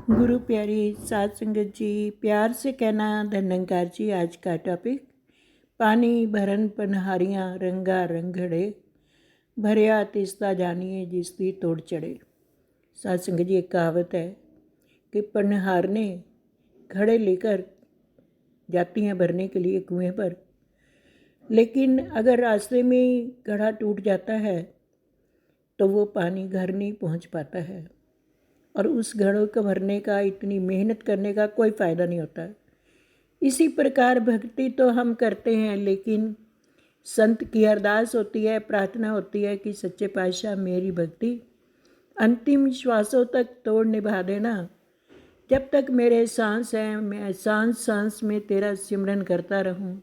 गुरु प्यारी साध संगत जी, प्यार से कहना धनंकार जी। आज का टॉपिक पानी भरन पनहारियाँ रंगा रंगड़े भरिया तिस्ता जानिए जिसकी तोड़ चढ़े। साध संगत जी, एक कहावत है कि पनहारने घड़े लेकर जाती हैं भरने के लिए कुएं पर, लेकिन अगर रास्ते में घड़ा टूट जाता है तो वो पानी घर नहीं पहुंच पाता है और उस घड़ों को भरने का, इतनी मेहनत करने का कोई फ़ायदा नहीं होता है। इसी प्रकार भक्ति तो हम करते हैं, लेकिन संत की अरदास होती है, प्रार्थना होती है कि सच्चे पातशाह मेरी भक्ति अंतिम श्वासों तक तोड़ निभा देना। जब तक मेरे सांस हैं मैं सांस सांस में तेरा सिमरन करता रहूं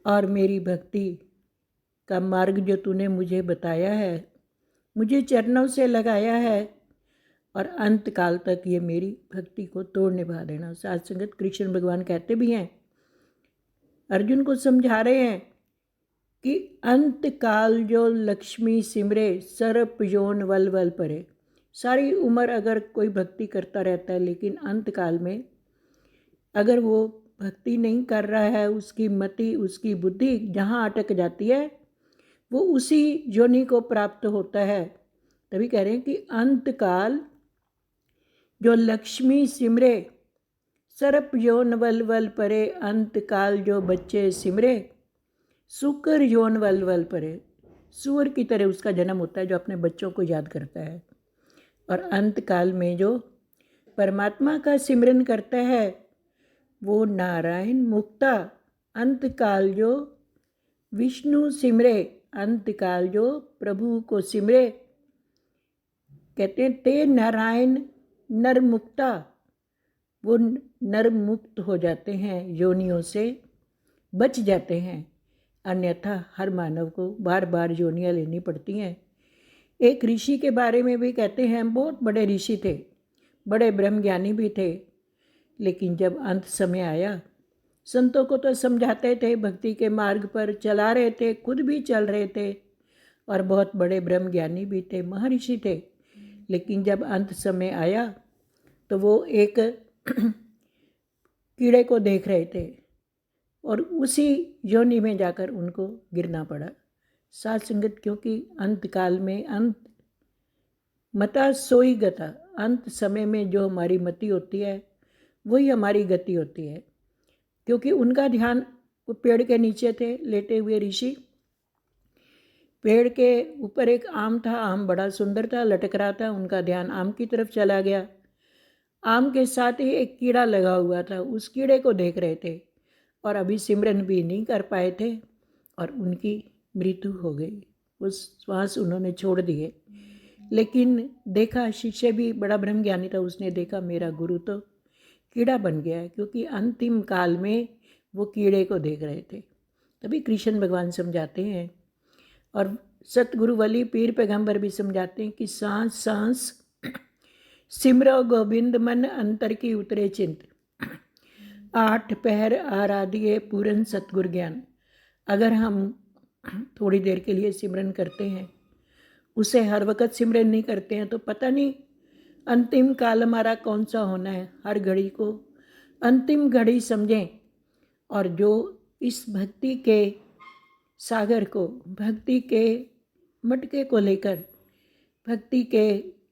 और मेरी भक्ति का मार्ग जो तूने मुझे बताया है, मुझे चरणों से लगाया है, और अंत काल तक ये मेरी भक्ति को तोड़ निभा देना। साध संगत, कृष्ण भगवान कहते भी हैं, अर्जुन को समझा रहे हैं कि अंत काल जो लक्ष्मी सिमरे सर्प योन वल वल परे। सारी उम्र अगर कोई भक्ति करता रहता है, लेकिन अंत काल में अगर वो भक्ति नहीं कर रहा है, उसकी मति, उसकी बुद्धि जहाँ अटक जाती है, वो उसी योनि को प्राप्त होता है। तभी कह रहे हैं कि अंत काल जो लक्ष्मी सिमरे सर्प योन वल वल परे, अंत काल जो बच्चे सिमरे सुकर योन वल वल परे। सुअर की तरह उसका जन्म होता है जो अपने बच्चों को याद करता है। और अंत काल में जो परमात्मा का सिमरन करता है वो नारायण मुक्ता। अंत काल जो विष्णु सिमरे, अंत काल जो प्रभु को सिमरे, कहते हैं ते नारायण नर मुक्ता। वो नर मुक्त हो जाते हैं, योनियों से बच जाते हैं, अन्यथा हर मानव को बार बार योनियाँ लेनी पड़ती हैं। एक ऋषि के बारे में भी कहते हैं, बहुत बड़े ऋषि थे, बड़े ब्रह्मज्ञानी भी थे, लेकिन जब अंत समय आया, संतों को तो समझाते थे, भक्ति के मार्ग पर चला रहे थे, खुद भी चल रहे थे और बहुत बड़े ब्रह्मज्ञानी भी थे, महर्षि थे, लेकिन जब अंत समय आया तो वो एक कीड़े को देख रहे थे और उसी योनि में जाकर उनको गिरना पड़ा। साध संगत, क्योंकि अंत काल में अंत मता सोई गता, अंत समय में जो हमारी मति होती है वही हमारी गति होती है। क्योंकि उनका ध्यान वो पेड़ के नीचे थे लेटे हुए ऋषि, पेड़ के ऊपर एक आम था, आम बड़ा सुंदर था, लटक रहा था, उनका ध्यान आम की तरफ चला गया। आम के साथ ही एक कीड़ा लगा हुआ था, उस कीड़े को देख रहे थे और अभी सिमरन भी नहीं कर पाए थे और उनकी मृत्यु हो गई। उस श्वास उन्होंने छोड़ दिए। लेकिन देखा, शिष्य भी बड़ा ब्रह्मज्ञानी था, उसने देखा मेरा गुरु तो कीड़ा बन गया है, क्योंकि अंतिम काल में वो कीड़े को देख रहे थे। तभी कृष्ण भगवान समझाते हैं और सतगुरु वली पीर पैगंबर भी समझाते हैं कि सांस सांस सिमरो गोविंद मन अंतर की उतरे चिंत, आठ पहर आराधिए पूरन सतगुर ज्ञान। अगर हम थोड़ी देर के लिए सिमरन करते हैं, उसे हर वक्त सिमरन नहीं करते हैं, तो पता नहीं अंतिम काल हमारा कौन सा होना है। हर घड़ी को अंतिम घड़ी समझें और जो इस भक्ति के सागर को, भक्ति के मटके को लेकर, भक्ति के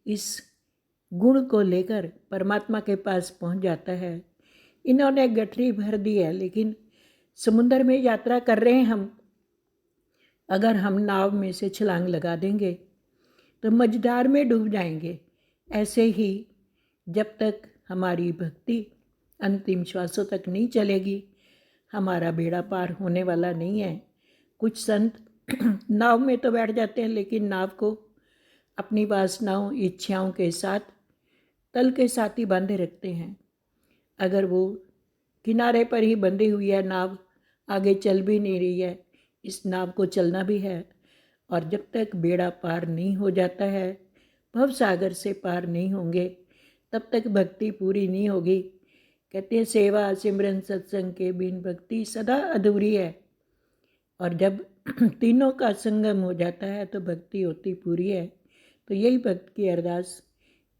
इस गुण को लेकर परमात्मा के पास पहुंच जाता है। इन्होंने गठरी भर दी है, लेकिन समुद्र में यात्रा कर रहे हैं हम, अगर हम नाव में से छलांग लगा देंगे तो मझधार में डूब जाएंगे। ऐसे ही जब तक हमारी भक्ति अंतिम श्वासों तक नहीं चलेगी, हमारा बेड़ा पार होने वाला नहीं है। कुछ संत नाव में तो बैठ जाते हैं, लेकिन नाव को अपनी वासनाओं, इच्छाओं के साथ, तल के साथ ही बांधे रखते हैं। अगर वो किनारे पर ही बंधी हुई है नाव, आगे चल भी नहीं रही है, इस नाव को चलना भी है। और जब तक बेड़ा पार नहीं हो जाता है, भव सागर से पार नहीं होंगे, तब तक भक्ति पूरी नहीं होगी। कहते हैं सेवा सिमरन सत्संग के बिन भक्ति सदा अधूरी है। और जब तीनों का संगम हो जाता है तो भक्ति होती पूरी है। तो यही भक्त की अरदास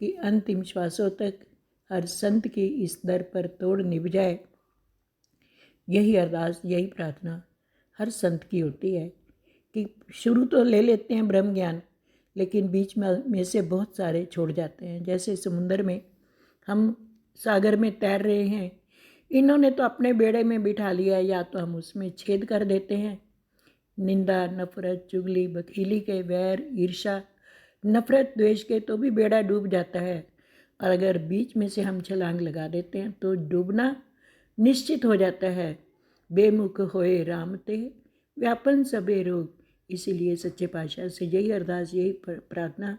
कि अंतिम श्वासों तक हर संत की इस दर पर तोड़ निभ जाए। यही अरदास, यही प्रार्थना हर संत की होती है कि शुरू तो ले लेते हैं ब्रह्म ज्ञान, लेकिन बीच में से बहुत सारे छोड़ जाते हैं। जैसे समुद्र में हम सागर में तैर रहे हैं, इन्होंने तो अपने बेड़े में बिठा लिया, या तो हम उसमें छेद कर देते हैं। निंदा, नफरत, चुगली, बखीली के, वैर, ईर्षा, नफरत, द्वेष के तो भी बेड़ा डूब जाता है। और अगर बीच में से हम छलांग लगा देते हैं तो डूबना निश्चित हो जाता है। बेमुख होए राम ते, व्यापन सबे रोग। इसीलिए सच्चे पातशाह से यही अरदास, यही प्रार्थना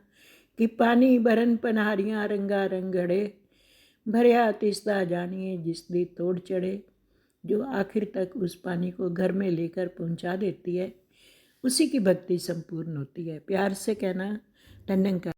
कि पानी भरन पनहारियाँ रंगा रंगड़े, भरया तिस्ता जानिए जिस दी तोड़ चढ़े। जो आखिर तक उस पानी को घर में लेकर पहुंचा देती है, उसी की भक्ति संपूर्ण होती है। प्यार से कहना, धन्यंकार।